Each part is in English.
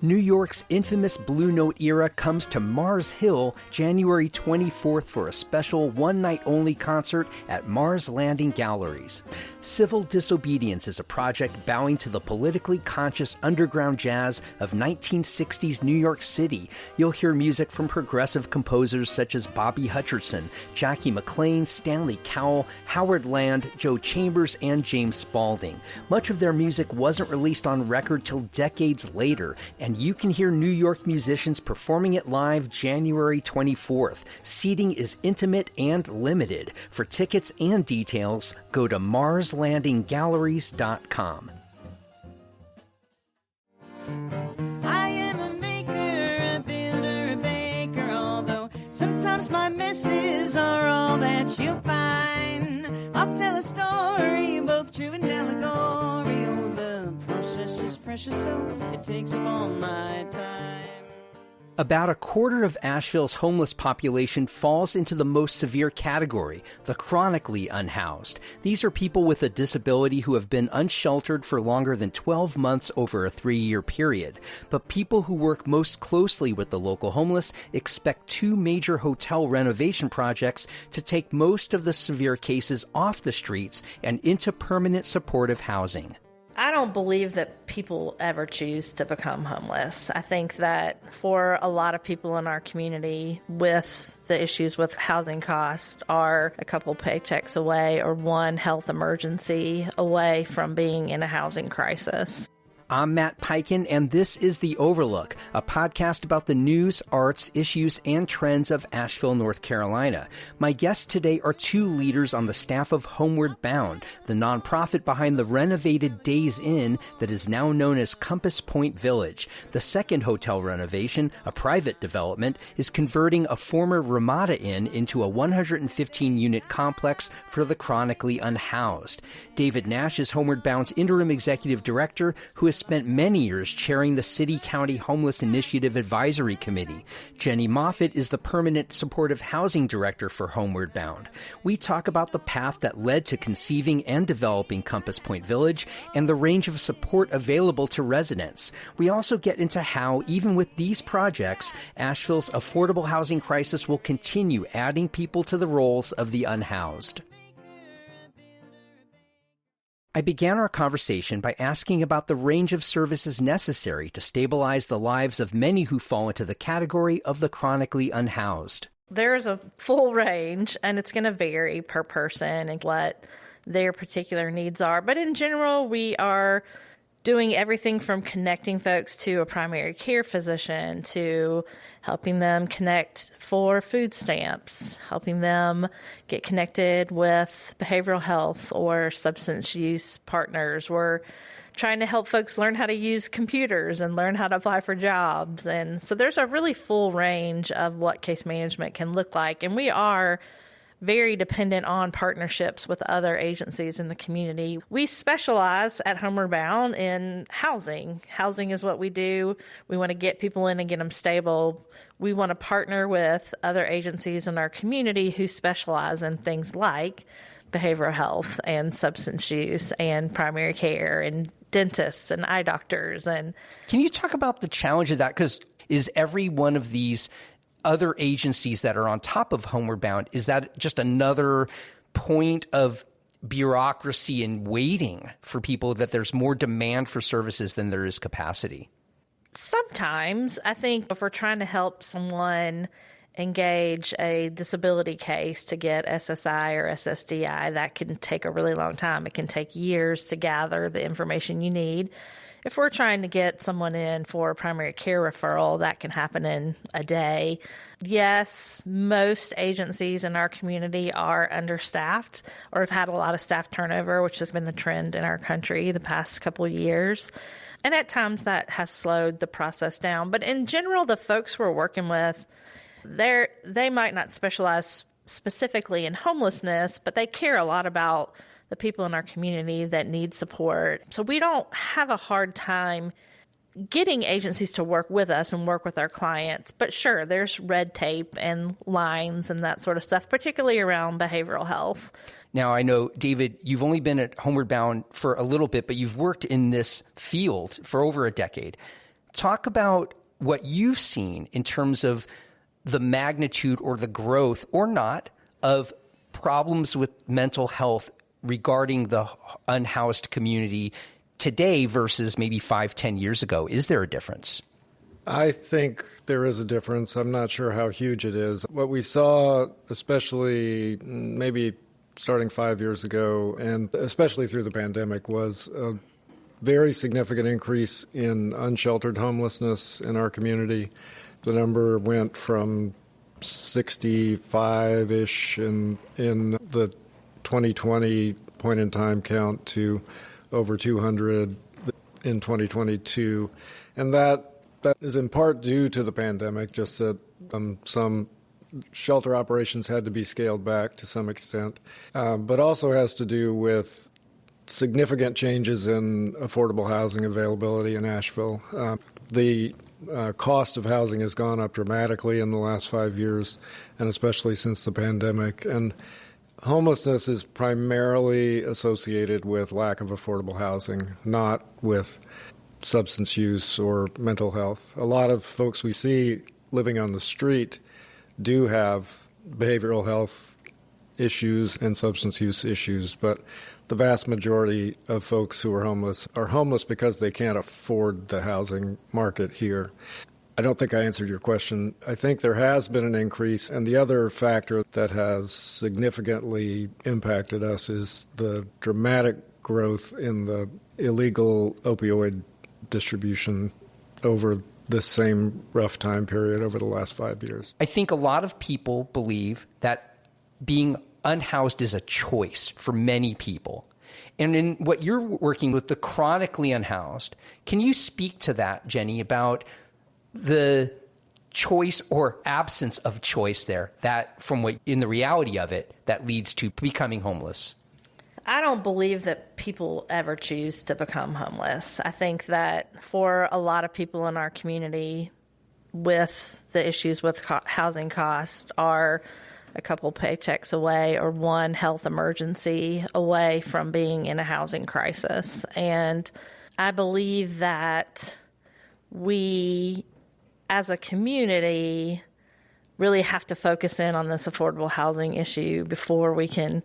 New York's infamous Blue Note era comes to Mars Hill January 24th for a special one-night-only concert at Mars Landing Galleries. Civil Disobedience is a project bowing to the politically conscious underground jazz of 1960s New York City. You'll hear music from progressive composers such as Bobby Hutcherson, Jackie McLean, Stanley Cowell, Howard Land, Joe Chambers, and James Spaulding. Much of their music wasn't released on record till decades later, and you can hear New York musicians performing it live January 24th. Seating is intimate and limited. For tickets and details, go to marslandinggalleries.com. I am a maker, a builder, a baker, although sometimes my messes are all that you'll find. I'll tell a story, both true and allegory. Oh, the process is precious, so it takes up all my time. About a quarter of Asheville's homeless population falls into the most severe category, the chronically unhoused. These are people with a disability who have been unsheltered for longer than 12 months over a 3-year period. But people who work most closely with the local homeless expect 2 major hotel renovation projects to take most of the severe cases off the streets and into permanent supportive housing. I don't believe that people ever choose to become homeless. I think that for a lot of people in our community, with the issues with housing costs, are a couple paychecks away or one health emergency away from being in a housing crisis. I'm Matt Peiken, and this is The Overlook, a podcast about the news, arts, issues, and trends of Asheville, North Carolina. My guests today are 2 leaders on the staff of Homeward Bound, the nonprofit behind the renovated Days Inn that is now known as Compass Point Village. The second hotel renovation, a private development, is converting a former Ramada Inn into a 115-unit complex for the chronically unhoused. David Nash is Homeward Bound's interim executive director, who has spent many years chairing the City-County Homeless Initiative Advisory Committee. Jenny Moffat is the permanent supportive housing director for Homeward Bound. We talk about the path that led to conceiving and developing Compass Point Village and the range of support available to residents. We also get into how, even with these projects, Asheville's affordable housing crisis will continue adding people to the roles of the unhoused. I began our conversation by asking about the range of services necessary to stabilize the lives of many who fall into the category of the chronically unhoused. There's a full range, and it's going to vary per person and what their particular needs are. But in general, we are doing everything from connecting folks to a primary care physician to helping them connect for food stamps, helping them get connected with behavioral health or substance use partners. We're trying to help folks learn how to use computers and learn how to apply for jobs. And so there's a really full range of what case management can look like. And we are very dependent on partnerships with other agencies in the community. We specialize at Homeward Bound in housing. Housing is what we do. We want to get people in and get them stable. We want to partner with other agencies in our community who specialize in things like behavioral health and substance use and primary care and dentists and eye doctors. And can you talk about the challenge of that? Because is every one of these other agencies that are on top of Homeward Bound, is that just another point of bureaucracy and waiting for people, that there's more demand for services than there is capacity? Sometimes. I think if we're trying to help someone engage a disability case to get SSI or SSDI, that can take a really long time. It can take years to gather the information you need. If we're trying to get someone in for a primary care referral, that can happen in a day. Yes, most agencies in our community are understaffed or have had a lot of staff turnover, which has been the trend in our country the past couple of years. And at times that has slowed the process down. But in general, the folks we're working with, they might not specialize specifically in homelessness, but they care a lot about the people in our community that need support. So we don't have a hard time getting agencies to work with us and work with our clients. But sure, there's red tape and lines and that sort of stuff, particularly around behavioral health. Now, I know, David, you've only been at Homeward Bound for a little bit, but you've worked in this field for over a decade. talk about what you've seen in terms of the magnitude or the growth or not of problems with mental health regarding the unhoused community today versus maybe 5-10 years ago. Is there a difference? I think there is a difference. I'm not sure how huge it is. What we saw, especially maybe starting 5 years ago, and especially through the pandemic, was a very significant increase in unsheltered homelessness in our community. The number went from 65-ish in the 2020 point-in-time count to over 200 in 2022. And that is in part due to the pandemic, just that some shelter operations had to be scaled back to some extent, but also has to do with significant changes in affordable housing availability in Asheville. The cost of housing has gone up dramatically in the last 5 years, and especially since the pandemic. And homelessness is primarily associated with lack of affordable housing, not with substance use or mental health. A lot of folks we see living on the street do have behavioral health issues and substance use issues, but the vast majority of folks who are homeless because they can't afford the housing market here. I don't think I answered your question. I think there has been an increase, and the other factor that has significantly impacted us is the dramatic growth in the illegal opioid distribution over this same rough time period over the last 5 years. I think a lot of people believe that being unhoused is a choice for many people. And in what you're working with, the chronically unhoused, can you speak to that, Jenny, about the choice or absence of choice there, that from what in the reality of it, that leads to becoming homeless? I don't believe that people ever choose to become homeless. I think that for a lot of people in our community with the issues with housing costs are a couple paychecks away or one health emergency away from being in a housing crisis. And I believe that we, as a community, really have to focus in on this affordable housing issue before we can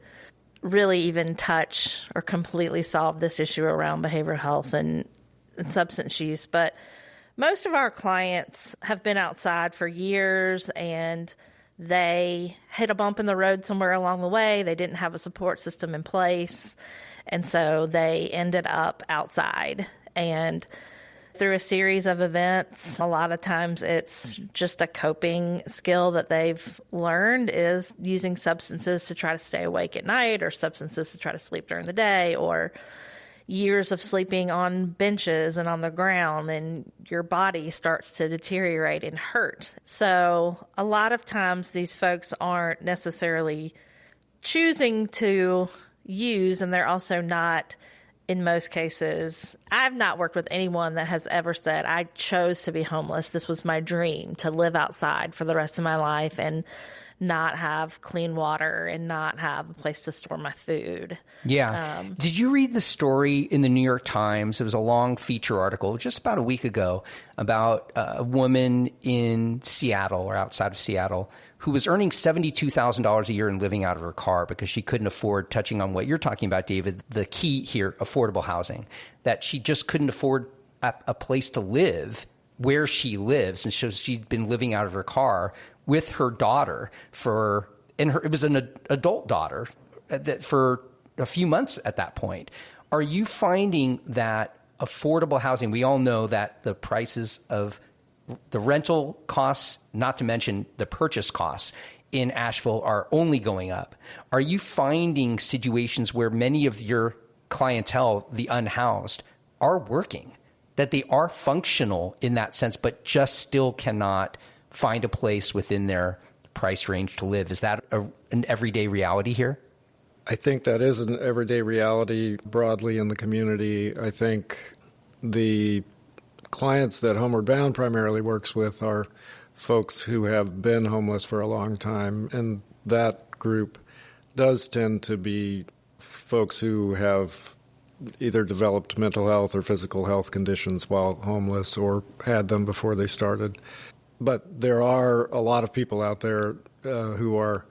really even touch or completely solve this issue around behavioral health and substance use. But most of our clients have been outside for years, and they hit a bump in the road somewhere along the way. They didn't have a support system in place, and so they ended up outside. And through a series of events, a lot of times it's just a coping skill that they've learned is using substances to try to stay awake at night, or substances to try to sleep during the day, or years of sleeping on benches and on the ground, and your body starts to deteriorate and hurt. So a lot of times these folks aren't necessarily choosing to use, and they're also not, in most cases, I've not worked with anyone that has ever said, I chose to be homeless. This was my dream, to live outside for the rest of my life and not have clean water and not have a place to store my food. Yeah. Did you read the story in the New York Times? It was a long feature article just about a week ago about a woman in Seattle or outside of Seattle who was earning $72,000 a year and living out of her car because she couldn't afford, touching on what you're talking about, David, the key here, affordable housing, that she just couldn't afford a place to live where she lives. And so she'd been living out of her car with her daughter it was an adult daughter for a few months at that point. Are you finding that affordable housing, we all know that the prices of the rental costs, not to mention the purchase costs in Asheville, are only going up. Are you finding situations where many of your clientele, the unhoused, are working, that they are functional in that sense, but just still cannot find a place within their price range to live? Is that an everyday reality here? I think that is an everyday reality broadly in the community. I think the clients that Homeward Bound primarily works with are folks who have been homeless for a long time, and that group does tend to be folks who have either developed mental health or physical health conditions while homeless or had them before they started. But there are a lot of people out there who are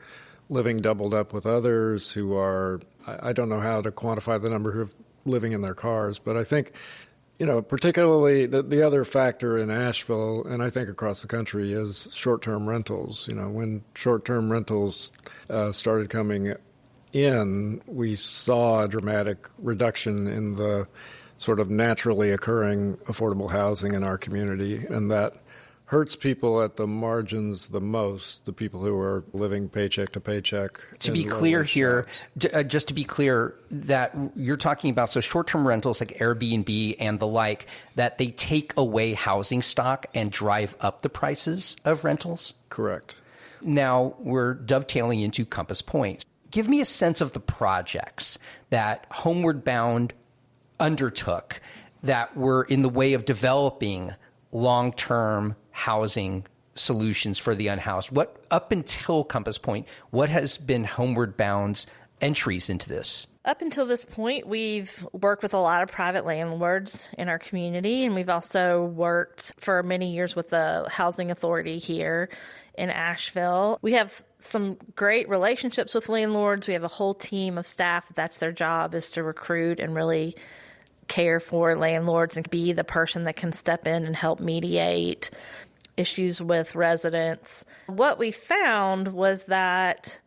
living doubled up with others, who are, I don't know how to quantify the number who are living in their cars, but I think, particularly the other factor in Asheville, and I think across the country, is short-term rentals. When short-term rentals started coming in, we saw a dramatic reduction in the sort of naturally occurring affordable housing in our community, and that hurts people at the margins the most, the people who are living paycheck to paycheck. To be clear here, just to be clear, that you're talking about, so short-term rentals like Airbnb and the like, that they take away housing stock and drive up the prices of rentals? Correct. Now we're dovetailing into Compass Point. Give me a sense of the projects that Homeward Bound undertook that were in the way of developing long-term housing solutions for the unhoused. What, up until Compass Point, what has been Homeward Bound's entries into this? Up until this point, we've worked with a lot of private landlords in our community, and we've also worked for many years with the housing authority here in Asheville. We have some great relationships with landlords. We have a whole team of staff. That's their job, is to recruit and really care for landlords and be the person that can step in and help mediate issues with residents. What we found was that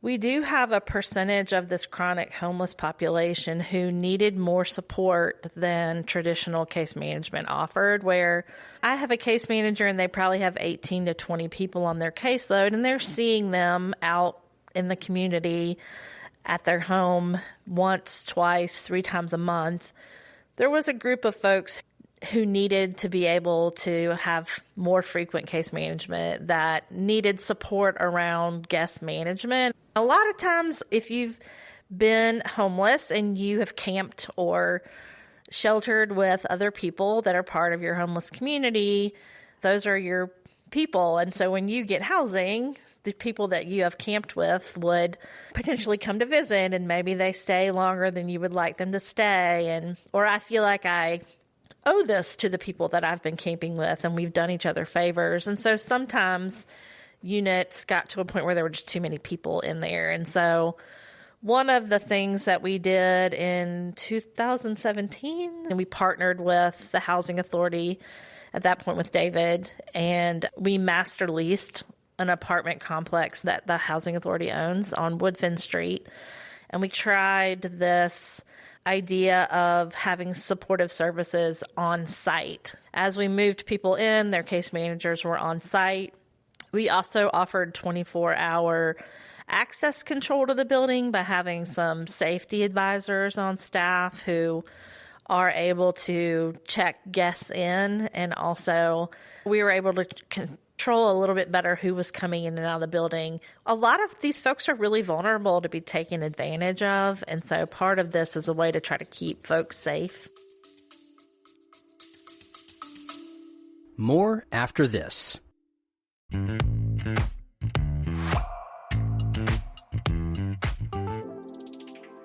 we do have a percentage of this chronic homeless population who needed more support than traditional case management offered, where I have a case manager and they probably have 18 to 20 people on their caseload, and they're seeing them out in the community at their home once, twice, 3 times a month. There was a group of folks who needed to be able to have more frequent case management, that needed support around guest management. A lot of times, if you've been homeless and you have camped or sheltered with other people that are part of your homeless community, those are your people. And so when you get housing, the people that you have camped with would potentially come to visit, and maybe they stay longer than you would like them to stay. Or I feel like I owe this to the people that I've been camping with, and we've done each other favors. And so sometimes units got to a point where there were just too many people in there. And so one of the things that we did in 2017, and we partnered with the housing authority at that point with David, and we master leased an apartment complex that the housing authority owns on Woodfin Street. And we tried this idea of having supportive services on site. As we moved people in, their case managers were on site. We also offered 24-hour access control to the building by having some safety advisors on staff who are able to check guests in. And also we were able to control a little bit better who was coming in and out of the building. A lot of these folks are really vulnerable to be taken advantage of, and so part of this is a way to try to keep folks safe. More after this.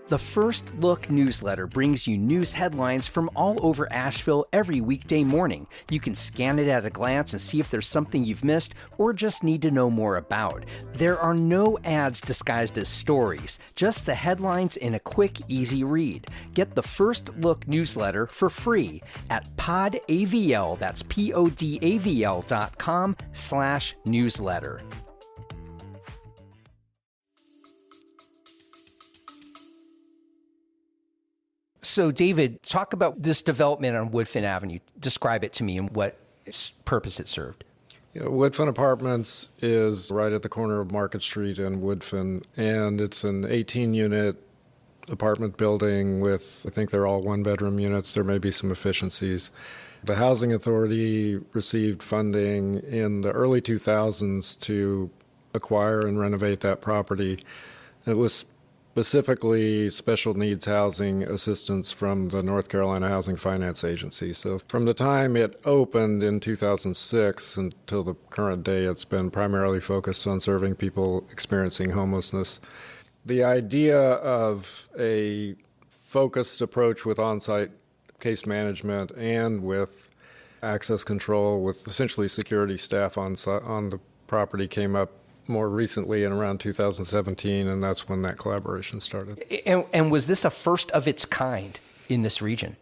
The First Look newsletter brings you news headlines from all over Asheville every weekday morning. You can scan it at a glance and see if there's something you've missed or just need to know more about. There are no ads disguised as stories, just the headlines in a quick, easy read. Get the First Look newsletter for free at podavl, that's podavl.com/newsletter. So, David, talk about this development on Woodfin Avenue. Describe it to me and what purpose it served. Yeah, Woodfin Apartments is right at the corner of Market Street and Woodfin, and it's an 18-unit apartment building with, I think they're all one-bedroom units. There may be some efficiencies. The Housing Authority received funding in the early 2000s to acquire and renovate that property. It was specifically special needs housing assistance from the North Carolina Housing Finance Agency. So from the time it opened in 2006 until the current day, it's been primarily focused on serving people experiencing homelessness. The idea of a focused approach with on-site case management and with access control with essentially security staff on the property came up more recently in around 2017, and that's when that collaboration started. And was this a first of its kind in this region?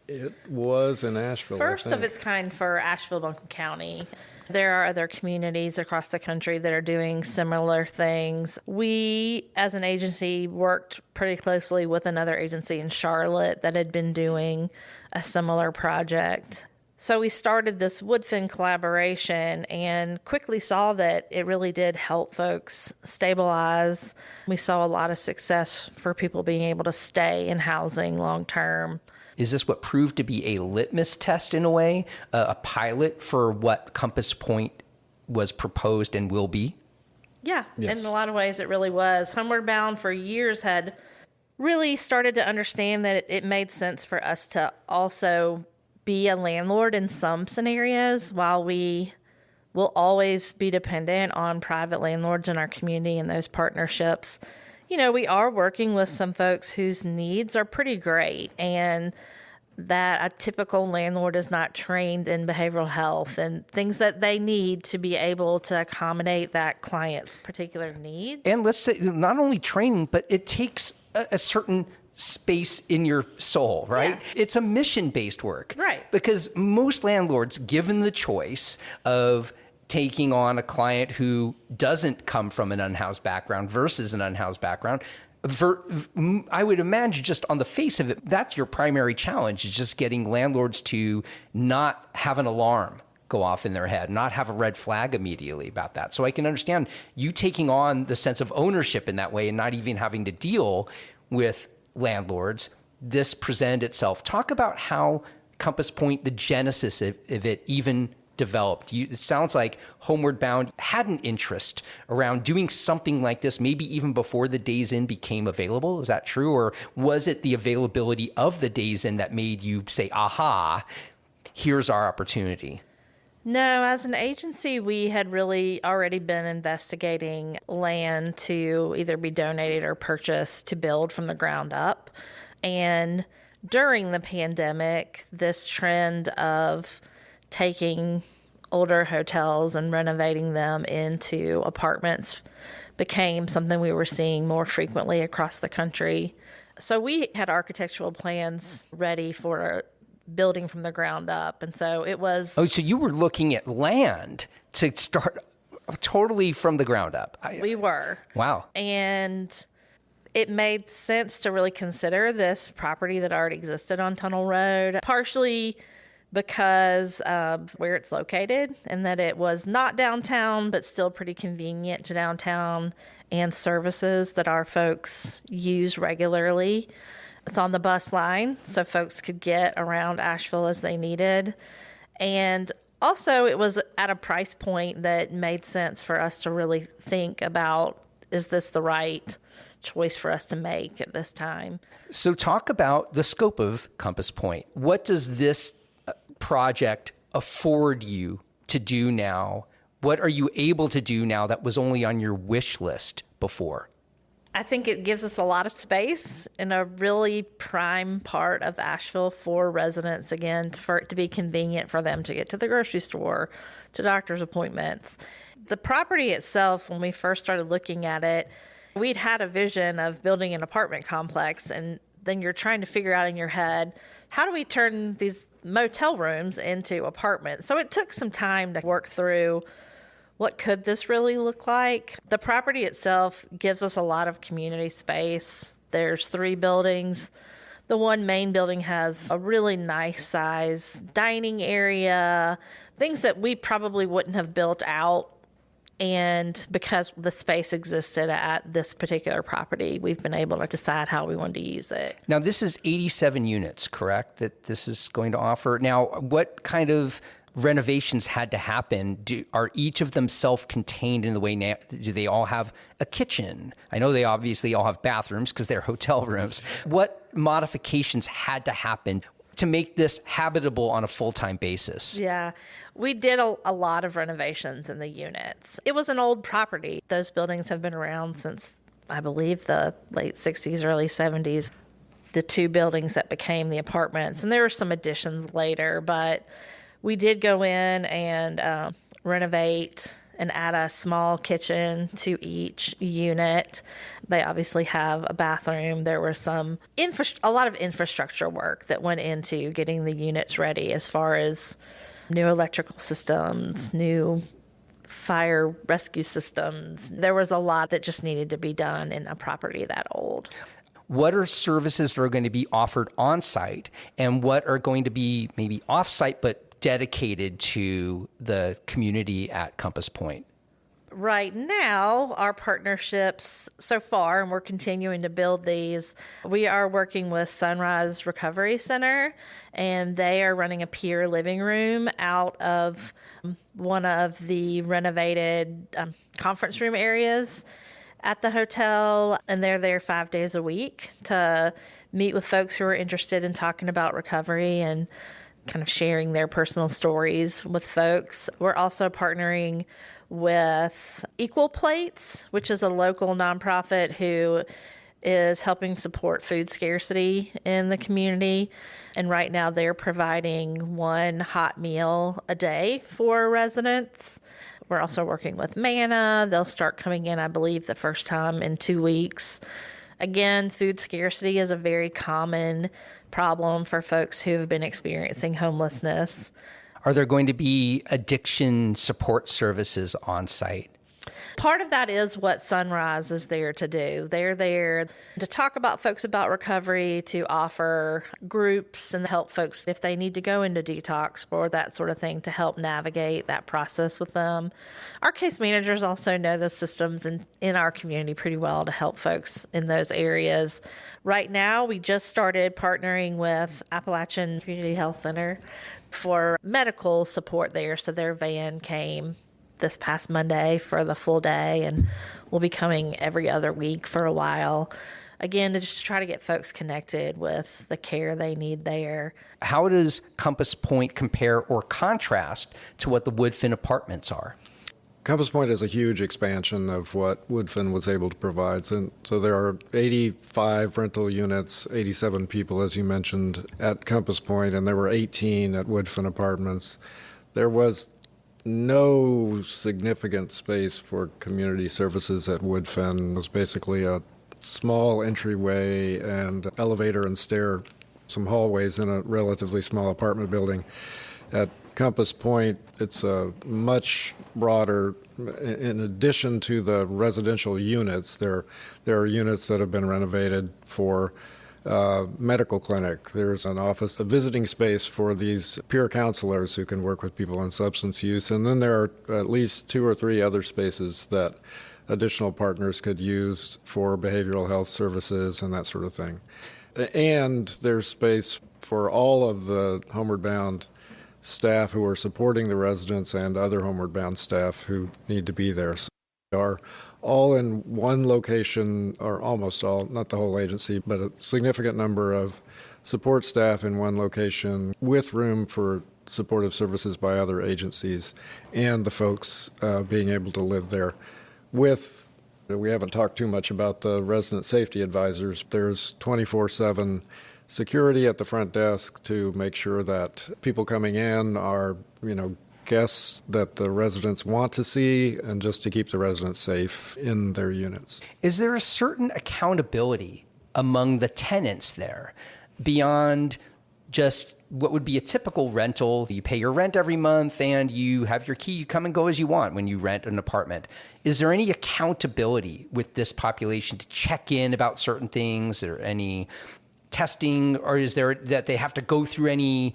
It was in Asheville. First of its kind for Asheville, Buncombe County. There are other communities across the country that are doing similar things. We, as an agency, worked pretty closely with another agency in Charlotte that had been doing a similar project. So we started this Woodfin collaboration and quickly saw that it really did help folks stabilize. We saw a lot of success for people being able to stay in housing long term. Is this what proved to be a litmus test in a way, a pilot for what Compass Point was proposed and will be? Yeah, Yes. in a lot of ways it really was. Homeward Bound for years had really started to understand that it made sense for us to also be a landlord in some scenarios while we will always be dependent on private landlords in our community and those partnerships. You know, we are working with some folks whose needs are pretty great and that a typical landlord is not trained in behavioral health and things that they need to be able to accommodate that client's particular needs. And let's say not only training, but it takes a certain space in your soul, right? Yeah. It's a mission-based work. Right. Because most landlords, given the choice of taking on a client who doesn't come from an unhoused background versus an unhoused background, I would imagine just on the face of it, that's your primary challenge, is just getting landlords to not have an alarm go off in their head, not have a red flag immediately about that. So I can understand you taking on the sense of ownership in that way and not even having to deal with landlords. This presented itself. Talk about how Compass Point, the genesis of it, even developed. It sounds like Homeward Bound had an interest around doing something like this, maybe even before the Days Inn became available. Is that true? Or was it the availability of the Days Inn that made you say, aha, here's our opportunity? No, as an agency, we had really already been investigating land to either be donated or purchased to build from the ground up. And during the pandemic, this trend of taking older hotels and renovating them into apartments became something we were seeing more frequently across the country. So we had architectural plans ready for building from the ground up. And so it was... Oh, so you were looking at land to start totally from the ground up. We were. Wow. And it made sense to really consider this property that already existed on Tunnel Road, partially because of where it's located and that it was not downtown, but still pretty convenient to downtown and services that our folks use regularly. It's on the bus line, so folks could get around Asheville as they needed. And also, it was at a price point that made sense for us to really think about, is this the right choice for us to make at this time? So talk about the scope of Compass Point. What does this project afford you to do now? What are you able to do now that was only on your wish list before? I think it gives us a lot of space in a really prime part of Asheville for residents, again, for it to be convenient for them to get to the grocery store, to doctor's appointments. The property itself, when we first started looking at it, we'd had a vision of building an apartment complex, and then you're trying to figure out in your head, how do we turn these motel rooms into apartments? So it took some time to work through what could this really look like. The property itself gives us a lot of community space. There's 3 buildings. The one main building has a really nice size dining area, things that we probably wouldn't have built out. And because the space existed at this particular property, we've been able to decide how we wanted to use it. Now, this is 87 units, correct, that this is going to offer? Now, what kind of renovations had to happen? Are each of them self-contained in the way now? Do they all have a kitchen? I know they obviously all have bathrooms because they're hotel rooms. What modifications had to happen to make this habitable on a full-time basis? Yeah, we did a lot of renovations in the units. It was an old property. Those buildings have been around since, I believe, the late 60s, early 70s. the 2 buildings that became the apartments. And there were some additions later, but we did go in and renovate and add a small kitchen to each unit. They obviously have a bathroom. There was a lot of infrastructure work that went into getting the units ready, as far as new electrical systems, new fire rescue systems. There was a lot that just needed to be done in a property that old. What are services that are going to be offered on site, and what are going to be maybe off site but dedicated to the community at Compass Point? Right now, our partnerships so far, and we're continuing to build these, we are working with Sunrise Recovery Center, and they are running a peer living room out of one of the renovated conference room areas at the hotel, and they're there 5 days a week to meet with folks who are interested in talking about recovery and kind of sharing their personal stories with folks. We're also partnering with Equal Plates, which is a local nonprofit who is helping support food scarcity in the community. And right now they're providing 1 hot meal a day for residents. We're also working with Manna. They'll start coming in, I believe, the first time in 2 weeks. Again, food scarcity is a very common problem for folks who have been experiencing homelessness. Are there going to be addiction support services on site? Part of that is what Sunrise is there to do. They're there to talk about folks about recovery, to offer groups and help folks if they need to go into detox or that sort of thing, to help navigate that process with them. Our case managers also know the systems in our community pretty well to help folks in those areas. Right now, we just started partnering with Appalachian Community Health Center for medical support there. So their van came this past Monday for the full day, and we'll be coming every other week for a while. Again, to just try to get folks connected with the care they need there. How does Compass Point compare or contrast to what the Woodfin apartments are? Compass Point is a huge expansion of what Woodfin was able to provide. So there are 85 rental units, 87 people, as you mentioned, at Compass Point, and there were 18 at Woodfin Apartments. There was no significant space for community services at Woodfin. It was basically a small entryway and elevator and stair, some hallways in a relatively small apartment building. At Compass Point, it's a much broader. In addition to the residential units, there are units that have been renovated for medical clinic. There's an office, a visiting space for these peer counselors who can work with people on substance use. And then there are at least 2 or 3 other spaces that additional partners could use for behavioral health services and that sort of thing. And there's space for all of the Homeward Bound staff who are supporting the residents and other Homeward Bound staff who need to be there. So they are all in one location, or almost all, not the whole agency, but a significant number of support staff in one location with room for supportive services by other agencies and the folks being able to live there. We haven't talked too much about the resident safety advisors. There's 24/7 security at the front desk to make sure that people coming in are, guests that the residents want to see, and just to keep the residents safe in their units. Is there a certain accountability among the tenants there beyond just what would be a typical rental? You pay your rent every month and you have your key, you come and go as you want when you rent an apartment. Is there any accountability with this population to check in about certain things, or any testing, or is there that they have to go through any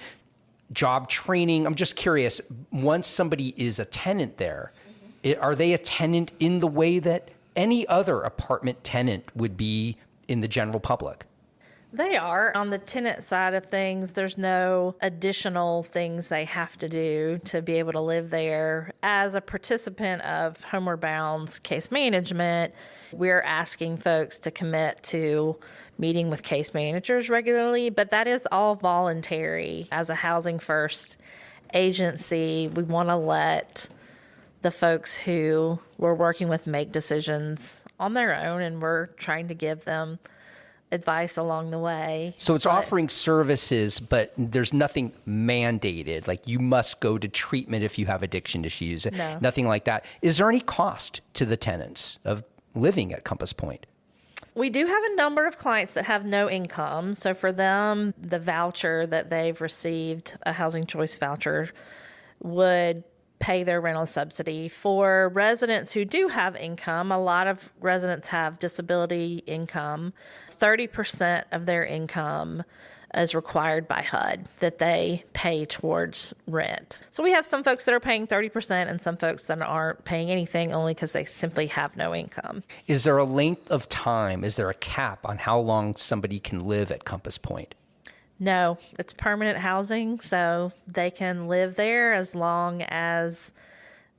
job training? I'm just curious, once somebody is a tenant there, are they a tenant in the way that any other apartment tenant would be in the general public? They are. On the tenant side of things, there's no additional things they have to do to be able to live there. As a participant of Homeward Bound's case management, we're asking folks to commit to meeting with case managers regularly, but that is all voluntary. As a Housing First agency, we want to let the folks who we're working with make decisions on their own, and we're trying to give them advice along the way. So it's offering services, but there's nothing mandated. Like you must go to treatment if you have addiction issues. No. Nothing like that. Is there any cost to the tenants of living at Compass Point? We do have a number of clients that have no income. So for them, the voucher that they've received, a housing choice voucher, would pay their rental subsidy. For residents who do have income, a lot of residents have disability income. 30% of their income is required by HUD that they pay towards rent. So we have some folks that are paying 30% and some folks that aren't paying anything only because they simply have no income. Is there a length of time? Is there a cap on how long somebody can live at Compass Point? No, it's permanent housing, so they can live there as long as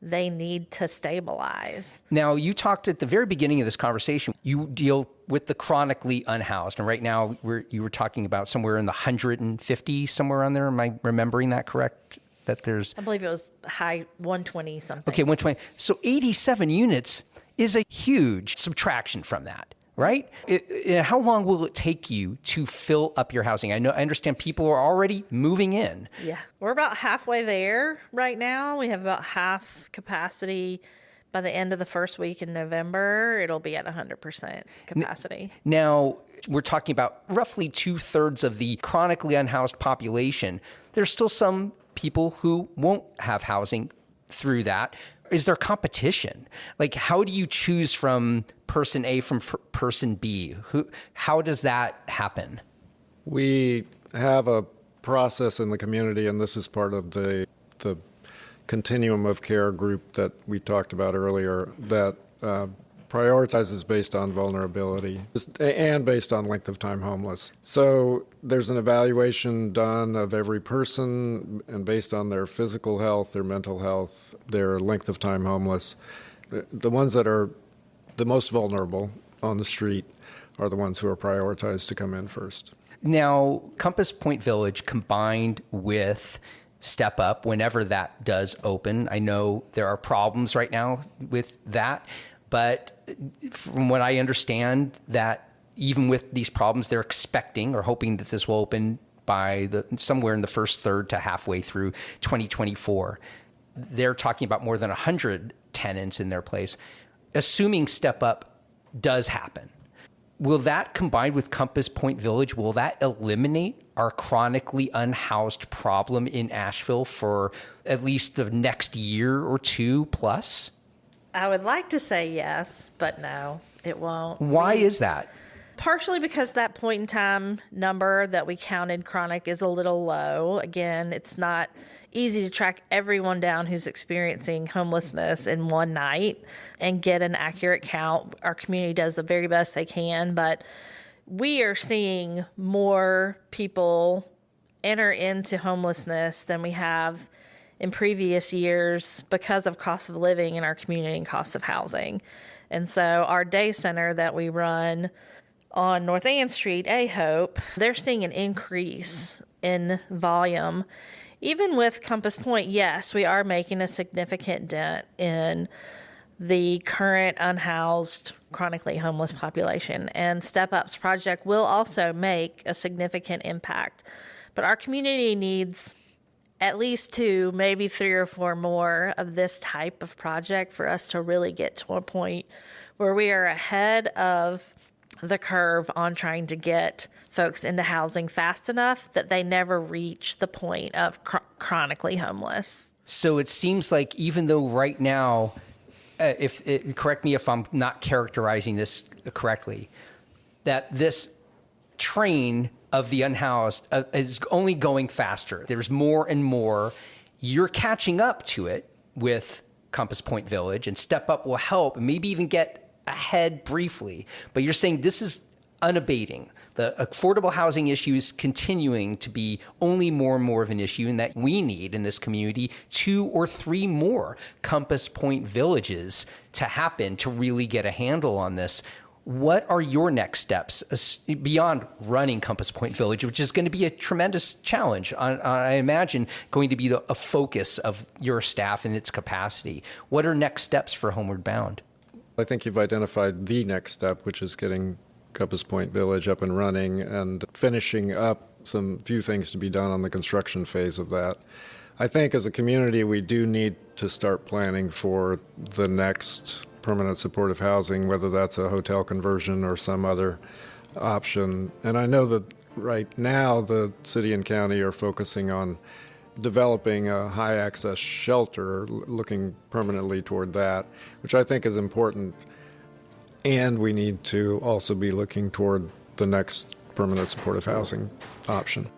they need to stabilize. Now, you talked at the very beginning of this conversation, you deal with the chronically unhoused. And right now, you were talking about somewhere in the 150, somewhere on there. Am I remembering that correct? That there's, I believe it was high 120 something. Okay, 120. So 87 units is a huge subtraction from that. Right? How long will it take you to fill up your housing? I understand people are already moving in. Yeah. We're about halfway there right now. We have about half capacity. By the end of the first week in November, it'll be at 100% capacity. Now, we're talking about roughly 2/3 of the chronically unhoused population. There's still some people who won't have housing through that. Is there competition? Like, how do you choose from person A from person B? How does that happen? We have a process in the community, and this is part of the continuum of care group that we talked about earlier, that prioritizes based on vulnerability and based on length of time homeless. So there's an evaluation done of every person, and based on their physical health, their mental health, their length of time homeless, the ones that are the most vulnerable on the street are the ones who are prioritized to come in first. Now, Compass Point Village combined with Step Up, whenever that does open, I know there are problems right now with that. But from what I understand, that even with these problems, they're expecting or hoping that this will open by somewhere in the first third to halfway through 2024. They're talking about more than 100 tenants in their place. Assuming Step Up does happen, will that combined with Compass Point Village, will that eliminate our chronically unhoused problem in Asheville for at least the next year or two plus? I would like to say yes, but no, it won't. Why is that? Partially because that point in time number that we counted chronic is a little low. Again, it's not easy to track everyone down who's experiencing homelessness in one night and get an accurate count. Our community does the very best they can, but we are seeing more people enter into homelessness than we have in previous years because of cost of living in our community and cost of housing. And so our day center that we run on North Ann Street, A-Hope, they're seeing an increase in volume. Even with Compass Point, yes, we are making a significant dent in the current unhoused, chronically homeless population. And Step Up's project will also make a significant impact. But our community needs at least 2, maybe 3 or 4 more of this type of project for us to really get to a point where we are ahead of the curve on trying to get folks into housing fast enough that they never reach the point of chronically homeless. So it seems like even though right now, correct me if I'm not characterizing this correctly, that this train of the unhoused is only going faster. There's more and more. You're catching up to it with Compass Point Village, and Step Up will help and maybe even get ahead briefly. But you're saying this is unabating. The affordable housing issue is continuing to be only more and more of an issue, and that we need in this community 2 or 3 more Compass Point Villages to happen to really get a handle on this. What are your next steps beyond running Compass Point Village, which is going to be a tremendous challenge, I imagine, going to be a focus of your staff and its capacity? What are next steps for Homeward Bound? I think you've identified the next step, which is getting Compass Point Village up and running and finishing up some few things to be done on the construction phase of that. I think as a community, we do need to start planning for the next permanent supportive housing, whether that's a hotel conversion or some other option. And I know that right now the city and county are focusing on developing a high-access shelter, looking permanently toward that, which I think is important. And we need to also be looking toward the next permanent supportive housing option.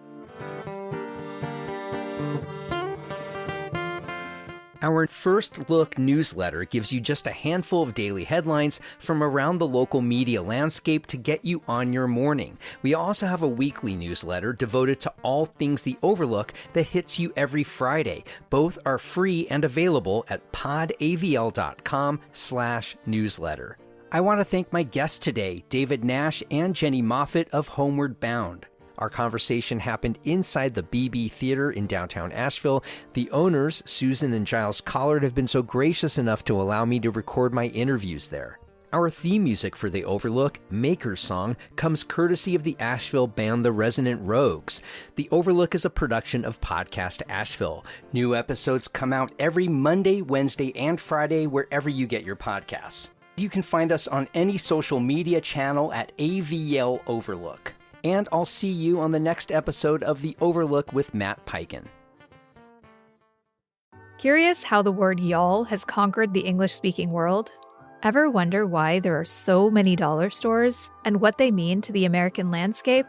Our First Look newsletter gives you just a handful of daily headlines from around the local media landscape to get you on your morning. We also have a weekly newsletter devoted to all things The Overlook that hits you every Friday. Both are free and available at podavl.com/newsletter. I want to thank my guests today, David Nash and Jenny Moffat of Homeward Bound. Our conversation happened inside the BB Theater in downtown Asheville. The owners, Susan and Giles Collard, have been so gracious enough to allow me to record my interviews there. Our theme music for The Overlook, Maker's Song, comes courtesy of the Asheville band The Resonant Rogues. The Overlook is a production of Podcast Asheville. New episodes come out every Monday, Wednesday, and Friday wherever you get your podcasts. You can find us on any social media channel at AVL Overlook. And I'll see you on the next episode of The Overlook with Matt Peiken. Curious how the word y'all has conquered the English-speaking world? Ever wonder why there are so many dollar stores and what they mean to the American landscape?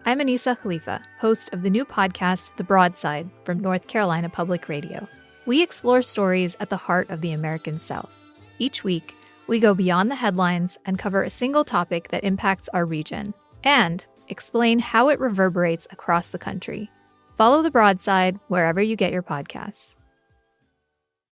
I'm Anissa Khalifa, host of the new podcast, The Broadside, from North Carolina Public Radio. We explore stories at the heart of the American South. Each week, we go beyond the headlines and cover a single topic that impacts our region, and explain how it reverberates across the country. Follow The Broadside wherever you get your podcasts.